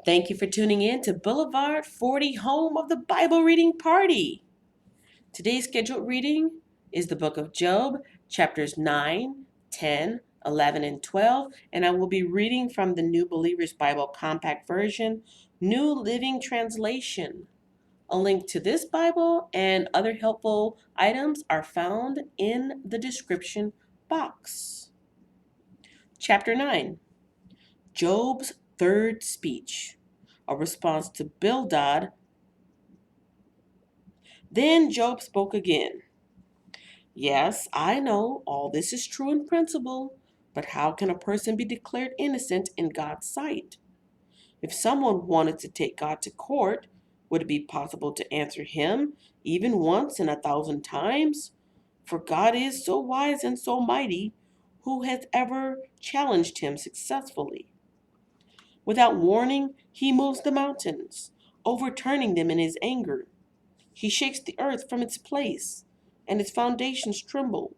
Thank you for tuning in to Boulevard 40, home of the Bible reading party. Today's scheduled reading is the book of Job, chapters 9, 10, 11, and 12, and I will be reading from the New Believer's Bible Compact Version, New Living Translation. A link to this Bible and other helpful items are found in the description box. Chapter 9, Job's third speech, a response to Bildad. Then Job spoke again. Yes, I know all this is true in principle, but how can a person be declared innocent in God's sight? If someone wanted to take God to court, would it be possible to answer him even once in 1,000 times? For God is so wise and so mighty, who has ever challenged him successfully? Without warning, he moves the mountains, overturning them in his anger. He shakes the earth from its place, and its foundations tremble.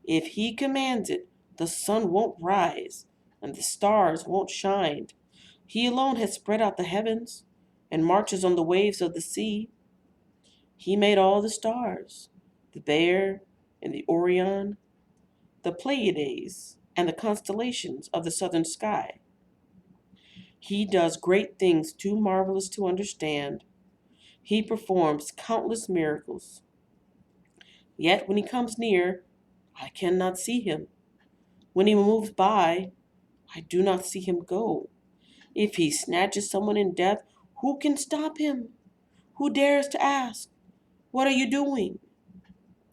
If he commands it, the sun won't rise, and the stars won't shine. He alone has spread out the heavens, and marches on the waves of the sea. He made all the stars, the Bear and the Orion, the Pleiades, and the constellations of the southern sky. He does great things too marvelous to understand. He performs countless miracles. Yet when he comes near, I cannot see him. When he moves by, I do not see him go. If he snatches someone in death, who can stop him? Who dares to ask, "What are you doing?"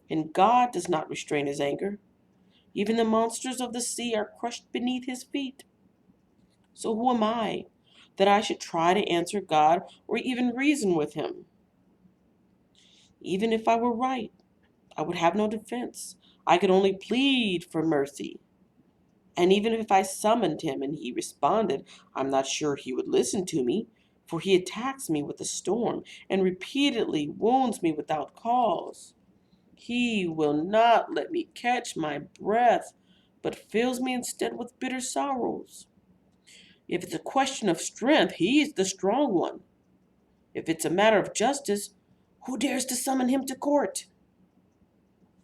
And God does not restrain his anger. Even the monsters of the sea are crushed beneath his feet. So who am I, that I should try to answer God or even reason with him? Even if I were right, I would have no defense. I could only plead for mercy. And even if I summoned him and he responded, I'm not sure he would listen to me, for he attacks me with a storm and repeatedly wounds me without cause. He will not let me catch my breath, but fills me instead with bitter sorrows. If it's a question of strength, he's the strong one. If it's a matter of justice, who dares to summon him to court?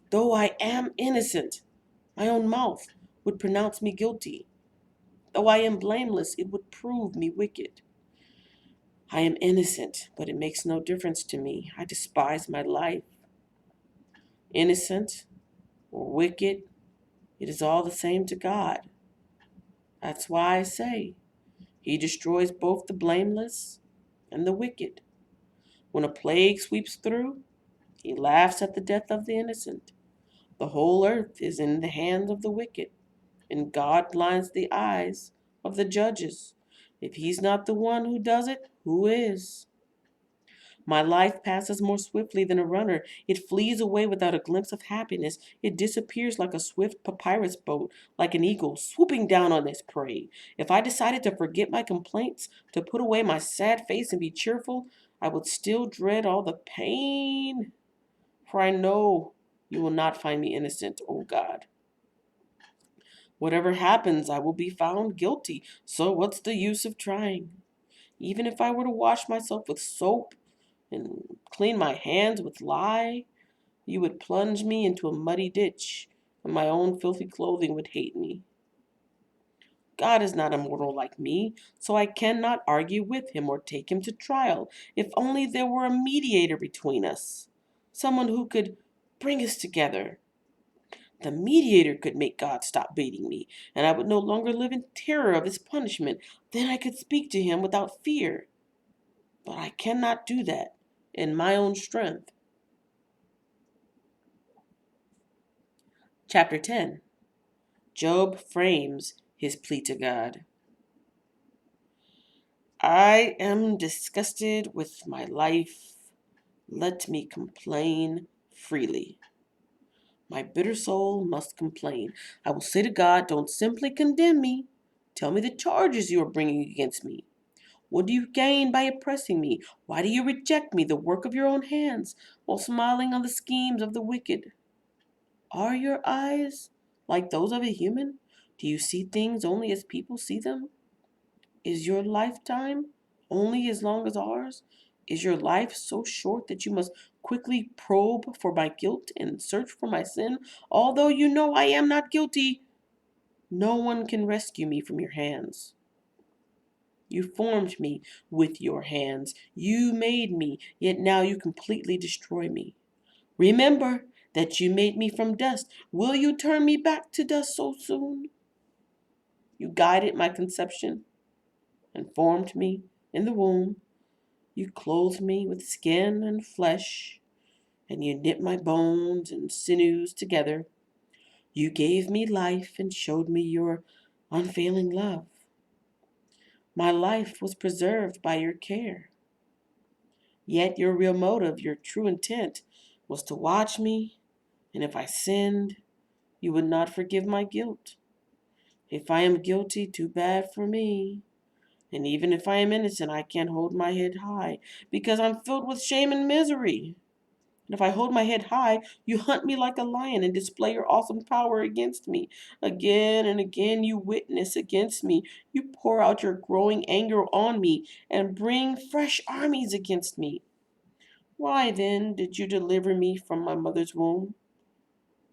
Though I am innocent, my own mouth would pronounce me guilty. Though I am blameless, it would prove me wicked. I am innocent, but it makes no difference to me. I despise my life. Innocent or wicked, it is all the same to God. That's why I say, he destroys both the blameless and the wicked. When a plague sweeps through, he laughs at the death of the innocent. The whole earth is in the hands of the wicked, and God blinds the eyes of the judges. If he's not the one who does it, who is? My life passes more swiftly than a runner. It flees away without a glimpse of happiness. It disappears like a swift papyrus boat, like an eagle swooping down on its prey. If I decided to forget my complaints, to put away my sad face and be cheerful, I would still dread all the pain. For I know you will not find me innocent, O God. Whatever happens, I will be found guilty. So what's the use of trying? Even if I were to wash myself with soap and clean my hands with lye, you would plunge me into a muddy ditch, and my own filthy clothing would hate me. God is not immortal like me, so I cannot argue with him or take him to trial. If only there were a mediator between us, someone who could bring us together. The mediator could make God stop beating me, and I would no longer live in terror of his punishment. Then I could speak to him without fear. But I cannot do that in my own strength. Chapter 10, Job frames his plea to God. I am disgusted with my life. Let me complain freely. My bitter soul must complain. I will say to God, don't simply condemn me. Tell me the charges you are bringing against me. What do you gain by oppressing me? Why do you reject me, the work of your own hands, while smiling on the schemes of the wicked? Are your eyes like those of a human? Do you see things only as people see them? Is your lifetime only as long as ours? Is your life so short that you must quickly probe for my guilt and search for my sin, although you know I am not guilty? No one can rescue me from your hands. You formed me with your hands. You made me, yet now you completely destroy me. Remember that you made me from dust. Will you turn me back to dust so soon? You guided my conception and formed me in the womb. You clothed me with skin and flesh, and you knit my bones and sinews together. You gave me life and showed me your unfailing love. My life was preserved by your care. Yet your real motive, your true intent, was to watch me, and if I sinned, you would not forgive my guilt. If I am guilty, too bad for me. And even if I am innocent, I can't hold my head high because I'm filled with shame and misery. And if I hold my head high, you hunt me like a lion and display your awesome power against me. Again and again you witness against me. You pour out your growing anger on me and bring fresh armies against me. Why then did you deliver me from my mother's womb?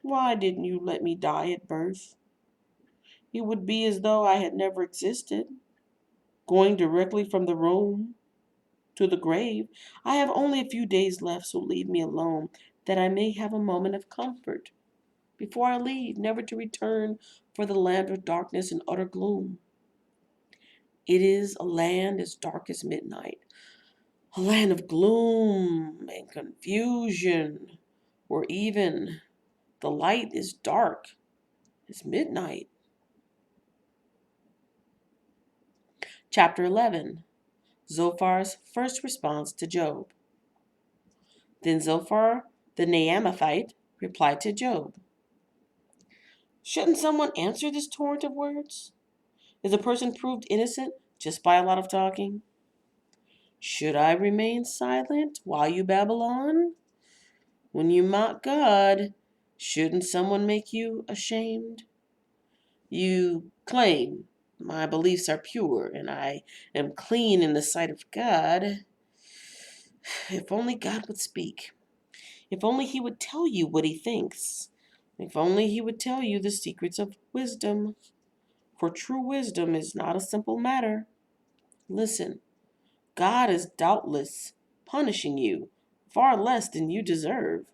Why didn't you let me die at birth? It would be as though I had never existed, going directly from the womb to the grave. I have only a few days left, so leave me alone, that I may have a moment of comfort before I leave, never to return for the land of darkness and utter gloom. It is a land as dark as midnight, a land of gloom and confusion, where even the light is dark as midnight. Chapter 11. Zophar's first response to Job. Then Zophar the Naamathite replied to Job, shouldn't someone answer this torrent of words? Is a person proved innocent just by a lot of talking? Should I remain silent while you babble on? When you mock God, shouldn't someone make you ashamed? You claim my beliefs are pure and I am clean in the sight of God. If only God would speak. If only he would tell you what he thinks. If only he would tell you the secrets of wisdom. For true wisdom is not a simple matter. Listen, God is doubtless punishing you far less than you deserve.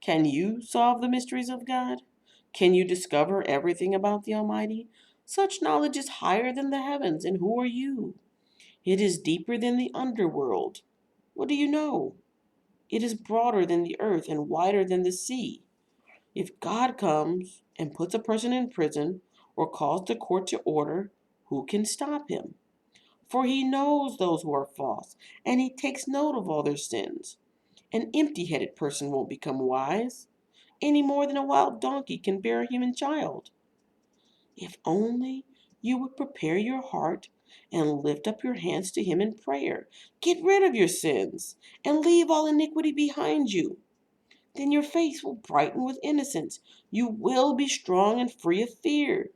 Can you solve the mysteries of God? Can you discover everything about the Almighty? Such knowledge is higher than the heavens, and who are you? It is deeper than the underworld. What do you know? It is broader than the earth and wider than the sea. If God comes and puts a person in prison or calls the court to order, who can stop him? For he knows those who are false, and he takes note of all their sins. An empty-headed person won't become wise, any more than a wild donkey can bear a human child. If only you would prepare your heart and lift up your hands to him in prayer. Get rid of your sins and leave all iniquity behind you. Then your face will brighten with innocence. You will be strong and free of fear.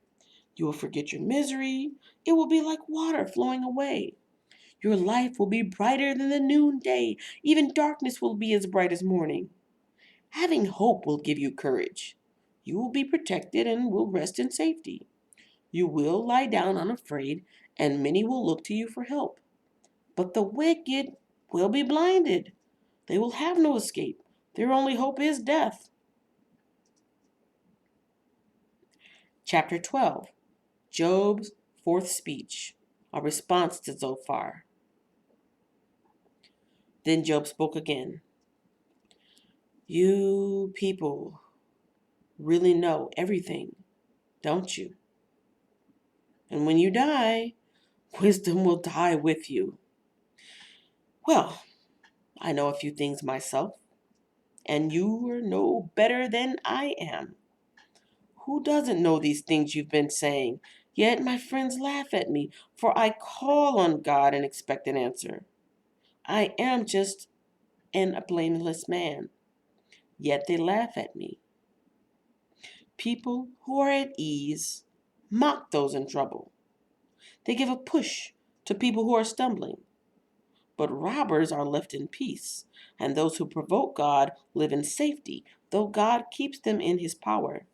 You will forget your misery. It will be like water flowing away. Your life will be brighter than the noonday. Even darkness will be as bright as morning. Having hope will give you courage. You will be protected and will rest in safety. You will lie down unafraid, and many will look to you for help. But the wicked will be blinded. They will have no escape. Their only hope is death. Chapter 12. Job's fourth speech, a response to Zophar. Then Job spoke again. You people really know everything, don't you? And when you die, wisdom will die with you. Well, I know a few things myself, and you are no better than I am. Who doesn't know these things you've been saying? Yet my friends laugh at me, for I call on God and expect an answer. I am just a blameless man, yet they laugh at me. People who are at ease mock those in trouble. They give a push to people who are stumbling. But robbers are left in peace, and those who provoke God live in safety, though God keeps them in his power.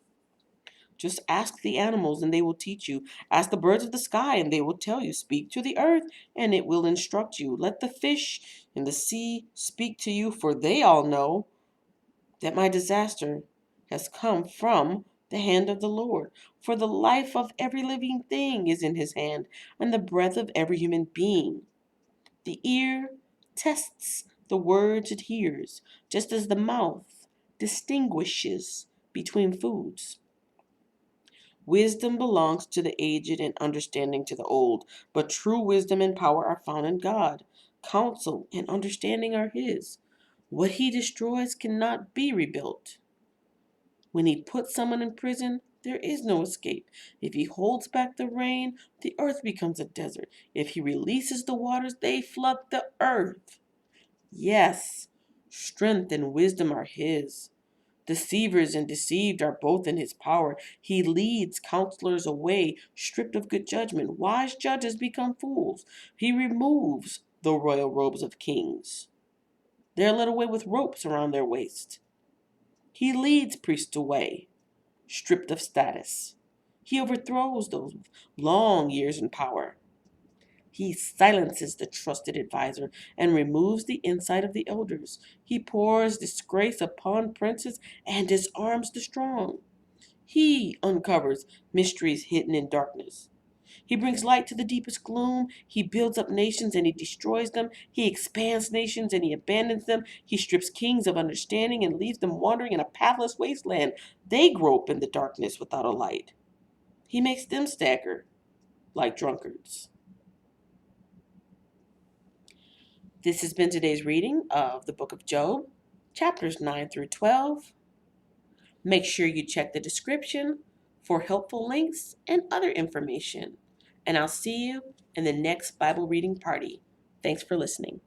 Just ask the animals and they will teach you. Ask the birds of the sky and they will tell you. Speak to the earth and it will instruct you. Let the fish in the sea speak to you, for they all know that my disaster has come from the hand of the Lord. For the life of every living thing is in his hand, and the breath of every human being. The ear tests the words it hears, just as the mouth distinguishes between foods. Wisdom belongs to the aged and understanding to the old, but true wisdom and power are found in God. Counsel and understanding are his. What he destroys cannot be rebuilt. When he puts someone in prison, there is no escape. If he holds back the rain, the earth becomes a desert. If he releases the waters, they flood the earth. Yes, strength and wisdom are his. Deceivers and deceived are both in his power. He leads counselors away, stripped of good judgment. Wise judges become fools. He removes the royal robes of kings. They are led away with ropes around their waist. He leads priests away, stripped of status. He overthrows those with long years in power. He silences the trusted advisor and removes the insight of the elders. He pours disgrace upon princes and disarms the strong. He uncovers mysteries hidden in darkness. He brings light to the deepest gloom. He builds up nations and he destroys them. He expands nations and he abandons them. He strips kings of understanding and leaves them wandering in a pathless wasteland. They grope in the darkness without a light. He makes them stagger like drunkards. This has been today's reading of the book of Job, chapters 9 through 12. Make sure you check the description for helpful links and other information. And I'll see you in the next Bible reading party. Thanks for listening.